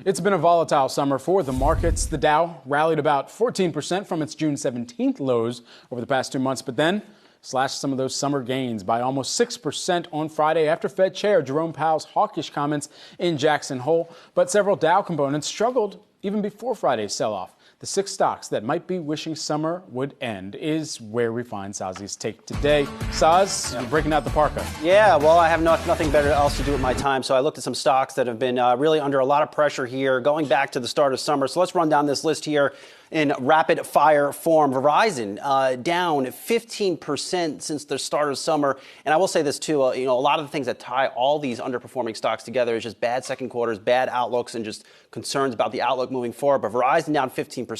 It's been a volatile summer for the markets. The Dow rallied about 14% from its June 17th lows over the past 2 months, but then slashed some of those summer gains by almost 6% on Friday after Fed Chair Jerome Powell's hawkish comments in Jackson Hole. But several Dow components struggled even before Friday's sell-off. The 6 stocks that might be wishing summer would end is where we find Sozzi's take today. Soz, you're breaking out the parka. Yeah, well, I have nothing better else to do with my time, so I looked at some stocks that have been really under a lot of pressure here going back to the start of summer. So let's run down this list here in rapid fire form. Verizon down 15% since the start of summer. And I will say this too, a lot of the things that tie all these underperforming stocks together is just bad second quarters, bad outlooks, and just concerns about the outlook moving forward. But Verizon down 15%.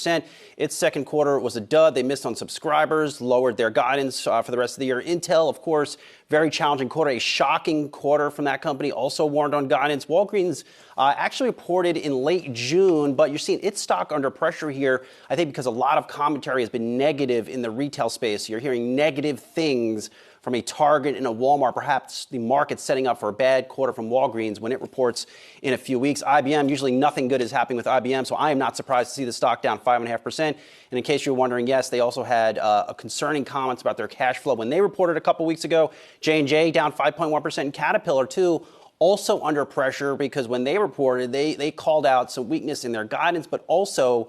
Its second quarter was a dud. They missed on subscribers, lowered their guidance for the rest of the year. Intel, of course, very challenging quarter, a shocking quarter from that company, also warned on guidance. Walgreens actually reported in late June, but you're seeing its stock under pressure here, I think because a lot of commentary has been negative in the retail space. You're hearing negative things from a Target and a Walmart, perhaps the market setting up for a bad quarter from Walgreens when it reports in a few weeks. IBM, usually nothing good is happening with IBM, so I am not surprised to see the stock down 5.5%. And in case you're wondering, yes, they also had concerning comments about their cash flow when they reported a couple weeks ago. J&J down 5.1%, and Caterpillar, too, also under pressure because when they reported, they called out some weakness in their guidance, but also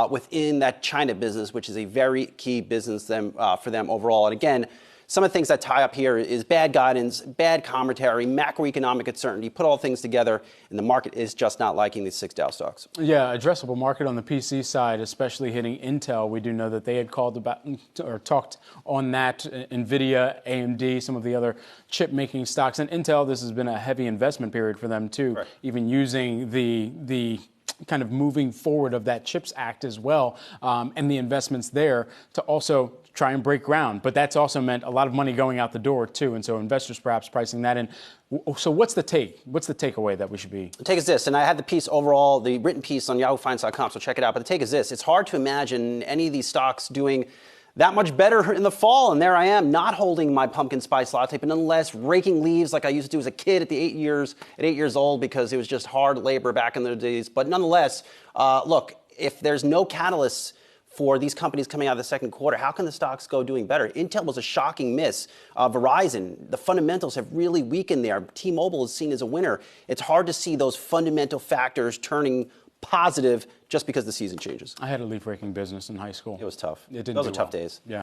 within that China business, which is a very key business for them overall. And again, some of the things that tie up here is bad guidance, bad commentary, macroeconomic uncertainty, put all things together, and the market is just not liking these 6 Dow stocks. Yeah, addressable market on the PC side, especially hitting Intel. We do know that they had called about or talked on that, NVIDIA, AMD, some of the other chip-making stocks. And Intel, this has been a heavy investment period for them, too, right. Even using the kind of moving forward of that CHIPS Act as well, and the investments there to also try and break ground. But that's also meant a lot of money going out the door, too. And so investors perhaps pricing that in. So what's the take? What's the takeaway that we should be? The take is this, and I had the piece overall, the written piece on yahoofinance.com, so check it out. But the take is this. It's hard to imagine any of these stocks doing that much better in the fall, and there I am, not holding my pumpkin spice latte, but nonetheless raking leaves like I used to do as a kid at 8 years old, because it was just hard labor back in the days. But nonetheless, look, if there's no catalysts for these companies coming out of the second quarter, how can the stocks go doing better? Intel was a shocking miss. Verizon, the fundamentals have really weakened there. T-Mobile is seen as a winner. It's hard to see those fundamental factors turning positive just because the season changes. I had to leave raking business in high school. It was tough. It didn't Those do are tough well. days. Yeah.